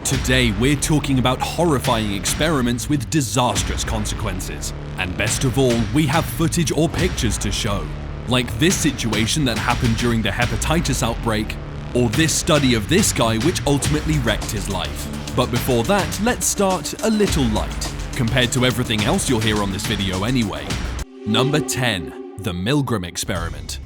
Today we're talking about horrifying experiments with disastrous consequences. And best of all, we have footage or pictures to show. Like this situation that happened during the hepatitis outbreak, or this study of this guy which ultimately wrecked his life. But before that, let's start a little light, compared to everything else you'll hear on this video anyway. Number 10. The Milgram Experiment.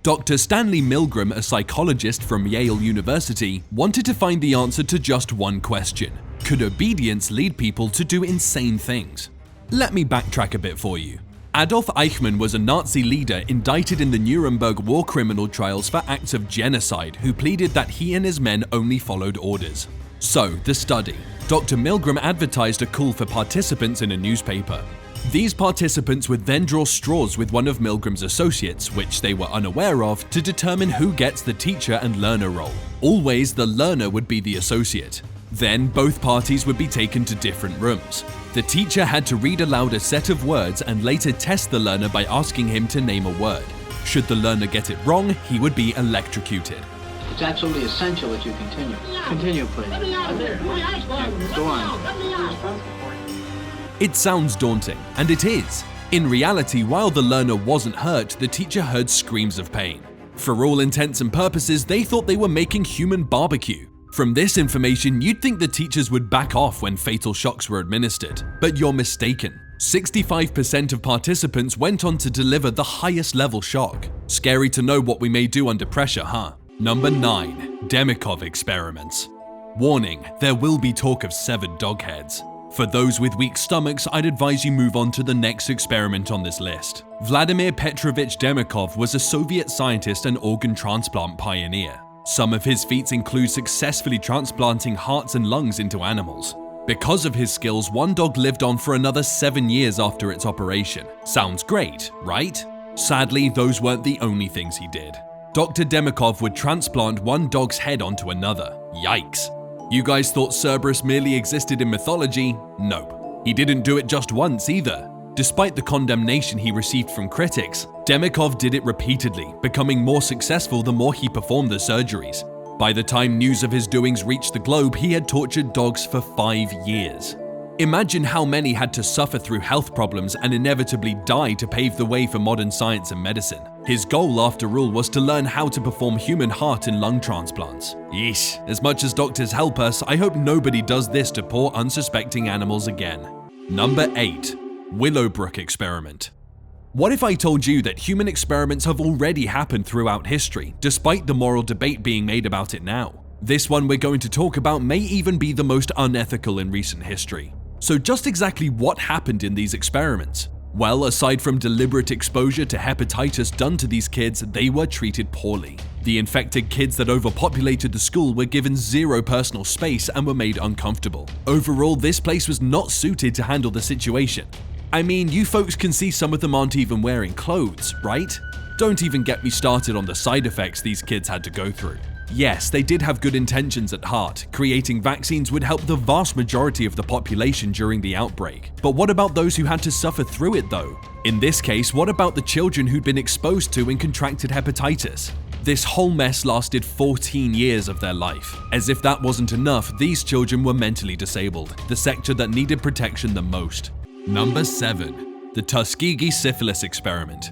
Dr. Stanley Milgram, a psychologist from Yale University, wanted to find the answer to just one question. Could obedience lead people to do insane things? Let me backtrack a bit for you. Adolf Eichmann was a Nazi leader indicted in the Nuremberg war criminal trials for acts of genocide who pleaded that he and his men only followed orders. So, the study. Dr. Milgram advertised a call for participants in a newspaper. These participants would then draw straws with one of Milgram's associates, which they were unaware of, to determine who gets the teacher and learner role. Always, the learner would be the associate. Then, both parties would be taken to different rooms. The teacher had to read aloud a set of words and later test the learner by asking him to name a word. Should the learner get it wrong, he would be electrocuted. It's absolutely essential that you continue. Continue, please. Go on. It sounds daunting, and it is. In reality, while the learner wasn't hurt, the teacher heard screams of pain. For all intents and purposes, they thought they were making human barbecue. From this information, you'd think the teachers would back off when fatal shocks were administered, but you're mistaken. 65% of participants went on to deliver the highest level shock. Scary to know what we may do under pressure, huh? Number 9. Demikov Experiments. Warning, there will be talk of severed dog heads. For those with weak stomachs, I'd advise you move on to the next experiment on this list. Vladimir Petrovich Demikov was a Soviet scientist and organ transplant pioneer. Some of his feats include successfully transplanting hearts and lungs into animals. Because of his skills, one dog lived on for another 7 years after its operation. Sounds great, right? Sadly, those weren't the only things he did. Dr. Demikov would transplant one dog's head onto another. Yikes. You guys thought Cerberus merely existed in mythology? Nope. He didn't do it just once either. Despite the condemnation he received from critics, Demikov did it repeatedly, becoming more successful the more he performed the surgeries. By the time news of his doings reached the globe, he had tortured dogs for 5 years. Imagine how many had to suffer through health problems and inevitably die to pave the way for modern science and medicine. His goal, after all, was to learn how to perform human heart and lung transplants. Yeesh, as much as doctors help us, I hope nobody does this to poor unsuspecting animals again. Number 8. Willowbrook Experiment. What if I told you that human experiments have already happened throughout history, despite the moral debate being made about it now? This one we're going to talk about may even be the most unethical in recent history. So just exactly what happened in these experiments? Well, aside from deliberate exposure to hepatitis done to these kids, they were treated poorly. The infected kids that overpopulated the school were given zero personal space and were made uncomfortable. Overall, this place was not suited to handle the situation. I mean, you folks can see some of them aren't even wearing clothes, right? Don't even get me started on the side effects these kids had to go through. Yes, they did have good intentions at heart. Creating vaccines would help the vast majority of the population during the outbreak. But what about those who had to suffer through it though? In this case, what about the children who'd been exposed to and contracted hepatitis? This whole mess lasted 14 years of their life. As if that wasn't enough, these children were mentally disabled, the sector that needed protection the most. Number 7. The Tuskegee Syphilis Experiment.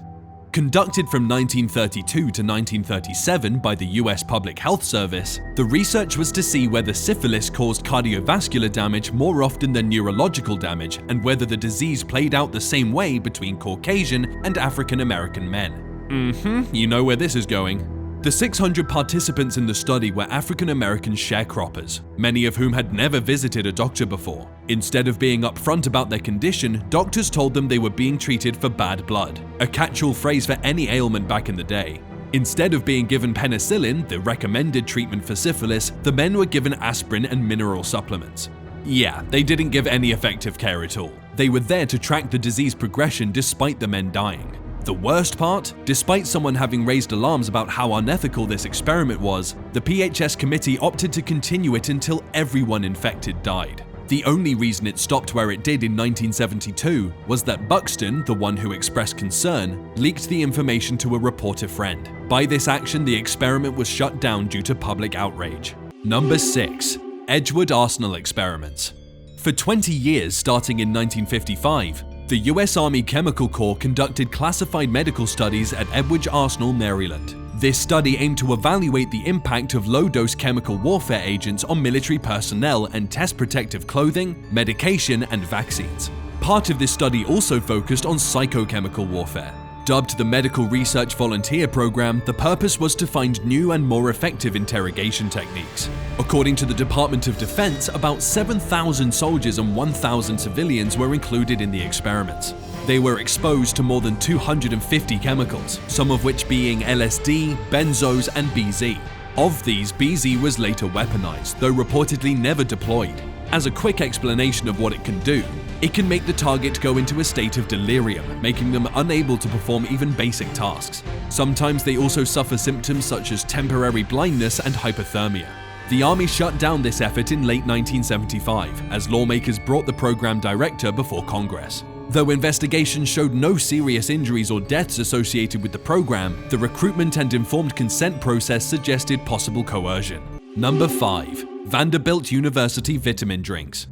Conducted from 1932 to 1937 by the US Public Health Service, the research was to see whether syphilis caused cardiovascular damage more often than neurological damage and whether the disease played out the same way between Caucasian and African American men. You know where this is going. The 600 participants in the study were African American sharecroppers, many of whom had never visited a doctor before. Instead of being upfront about their condition, doctors told them they were being treated for bad blood, a catch-all phrase for any ailment back in the day. Instead of being given penicillin, the recommended treatment for syphilis, the men were given aspirin and mineral supplements. Yeah, they didn't give any effective care at all. They were there to track the disease progression despite the men dying. The worst part? Despite someone having raised alarms about how unethical this experiment was, the PHS committee opted to continue it until everyone infected died. The only reason it stopped where it did in 1972 was that Buxton, the one who expressed concern, leaked the information to a reporter friend. By this action, the experiment was shut down due to public outrage. Number 6. Edgewood Arsenal experiments. For 20 years, starting in 1955, the US Army Chemical Corps conducted classified medical studies at Edgewood Arsenal, Maryland. This study aimed to evaluate the impact of low-dose chemical warfare agents on military personnel and test protective clothing, medication, and vaccines. Part of this study also focused on psychochemical warfare. Dubbed the Medical Research Volunteer Program, the purpose was to find new and more effective interrogation techniques. According to the Department of Defense, about 7,000 soldiers and 1,000 civilians were included in the experiments. They were exposed to more than 250 chemicals, some of which being LSD, benzos, and BZ. Of these, BZ was later weaponized, though reportedly never deployed. As a quick explanation of what it can do, it can make the target go into a state of delirium, making them unable to perform even basic tasks. Sometimes they also suffer symptoms such as temporary blindness and hypothermia. The Army shut down this effort in late 1975, as lawmakers brought the program director before Congress. Though investigations showed no serious injuries or deaths associated with the program, the recruitment and informed consent process suggested possible coercion. Number 5. Vanderbilt University vitamin drinks.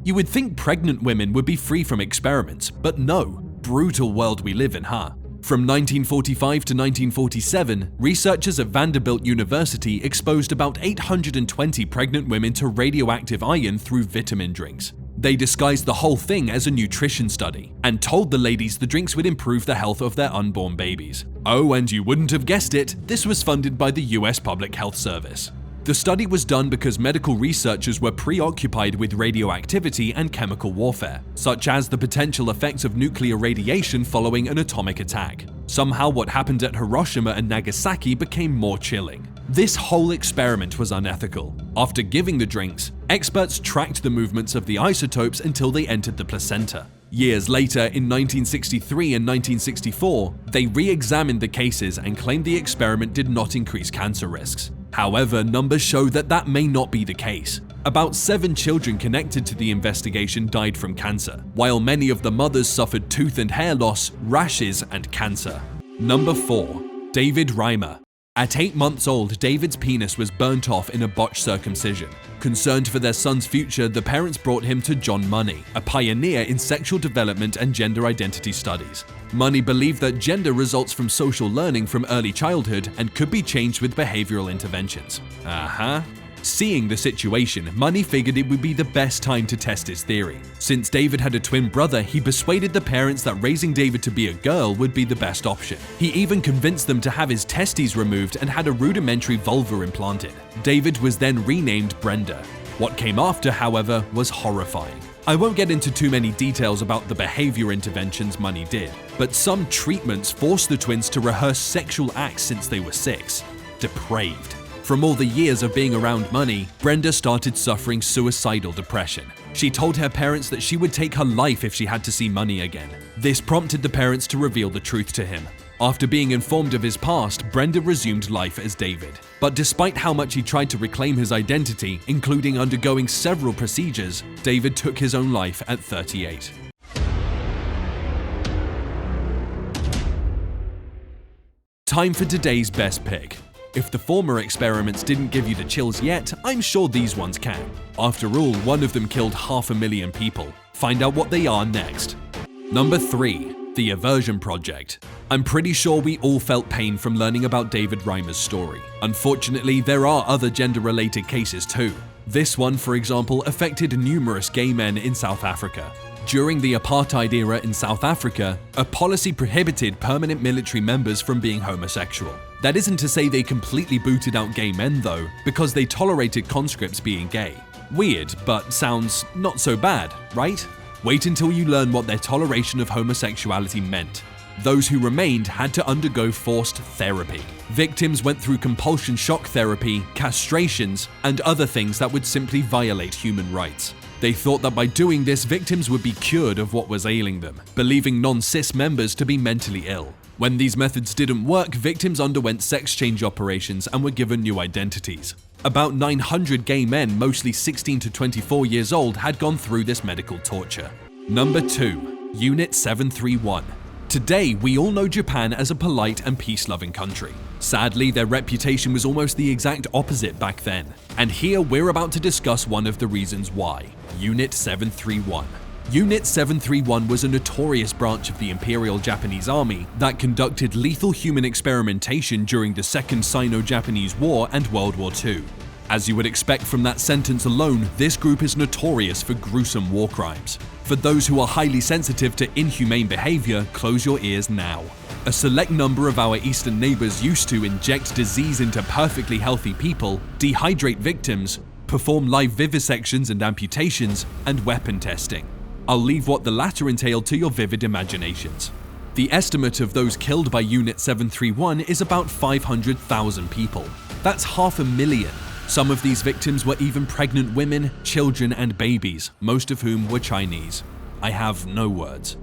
You would think pregnant women would be free from experiments, but no. Brutal world we live in, huh? From 1945 to 1947, researchers at Vanderbilt University exposed about 820 pregnant women to radioactive iron through vitamin drinks. They disguised the whole thing as a nutrition study and told the ladies the drinks would improve the health of their unborn babies. Oh, and you wouldn't have guessed it, this was funded by the US Public Health Service. The study was done because medical researchers were preoccupied with radioactivity and chemical warfare, such as the potential effects of nuclear radiation following an atomic attack. Somehow what happened at Hiroshima and Nagasaki became more chilling. This whole experiment was unethical. After giving the drinks, experts tracked the movements of the isotopes until they entered the placenta. Years later, in 1963 and 1964, they re-examined the cases and claimed the experiment did not increase cancer risks. However, numbers show that that may not be the case. About 7 children connected to the investigation died from cancer, while many of the mothers suffered tooth and hair loss, rashes, and cancer. Number 4. David Reimer. At 8 months old, David's penis was burnt off in a botched circumcision. Concerned for their son's future, the parents brought him to John Money, a pioneer in sexual development and gender identity studies. Money believed that gender results from social learning from early childhood and could be changed with behavioral interventions. Seeing the situation, Money figured it would be the best time to test his theory. Since David had a twin brother, he persuaded the parents that raising David to be a girl would be the best option. He even convinced them to have his testes removed and had a rudimentary vulva implanted. David was then renamed Brenda. What came after, however, was horrifying. I won't get into too many details about the behavior interventions Money did, but some treatments forced the twins to rehearse sexual acts since they were 6. Depraved. From all the years of being around Money, Brenda started suffering suicidal depression. She told her parents that she would take her life if she had to see Money again. This prompted the parents to reveal the truth to him. After being informed of his past, Brenda resumed life as David. But despite how much he tried to reclaim his identity, including undergoing several procedures, David took his own life at 38. Time for today's best pick. If the former experiments didn't give you the chills yet, I'm sure these ones can. After all, one of them killed 500,000 people. Find out what they are next. Number 3. The Aversion Project. I'm pretty sure we all felt pain from learning about David Reimer's story. Unfortunately, there are other gender-related cases too. This one, for example, affected numerous gay men in South Africa. During the apartheid era in South Africa, a policy prohibited permanent military members from being homosexual. That isn't to say they completely booted out gay men though, because they tolerated conscripts being gay. Weird, but sounds not so bad, right? Wait until you learn what their toleration of homosexuality meant. Those who remained had to undergo forced therapy. Victims went through compulsion shock therapy, castrations, and other things that would simply violate human rights. They thought that by doing this, victims would be cured of what was ailing them, believing non-cis members to be mentally ill. When these methods didn't work, victims underwent sex change operations and were given new identities. About 900 gay men, mostly 16 to 24 years old, had gone through this medical torture. Number 2. Unit 731. Today, we all know Japan as a polite and peace-loving country. Sadly, their reputation was almost the exact opposite back then. And here we're about to discuss one of the reasons why. Unit 731. Unit 731 was a notorious branch of the Imperial Japanese Army that conducted lethal human experimentation during the Second Sino-Japanese War and World War II. As you would expect from that sentence alone, this group is notorious for gruesome war crimes. For those who are highly sensitive to inhumane behavior, close your ears now. A select number of our eastern neighbors used to inject disease into perfectly healthy people, dehydrate victims, perform live vivisections and amputations, and weapon testing. I'll leave what the latter entailed to your vivid imaginations. The estimate of those killed by Unit 731 is about 500,000 people. That's 500,000. Some of these victims were even pregnant women, children, and babies, most of whom were Chinese. I have no words.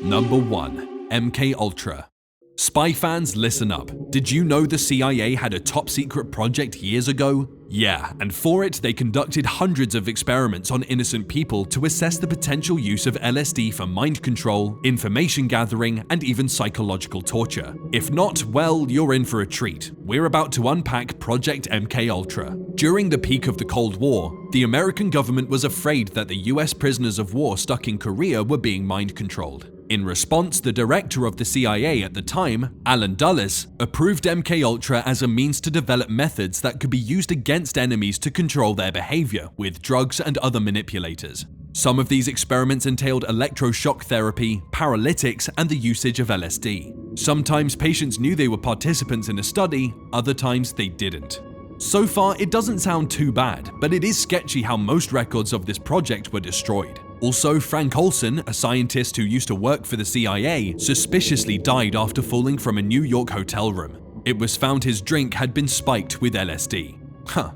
Number 1. MK Ultra. Spy fans, listen up. Did you know the CIA had a top-secret project years ago? Yeah, and for it they conducted hundreds of experiments on innocent people to assess the potential use of LSD for mind control, information gathering, and even psychological torture. If not, well, you're in for a treat. We're about to unpack Project MK Ultra. During the peak of the Cold War, the American government was afraid that the US prisoners of war stuck in Korea were being mind controlled. In response, the director of the CIA at the time, Allen Dulles, approved MK Ultra as a means to develop methods that could be used against enemies to control their behavior with drugs and other manipulators. Some of these experiments entailed electroshock therapy, paralytics, and the usage of LSD. Sometimes patients knew they were participants in a study, other times they didn't. So far, it doesn't sound too bad, but it is sketchy how most records of this project were destroyed. Also, Frank Olson, a scientist who used to work for the CIA, suspiciously died after falling from a New York hotel room. It was found his drink had been spiked with LSD.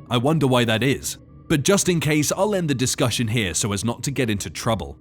I wonder why that is. But just in case, I'll end the discussion here so as not to get into trouble.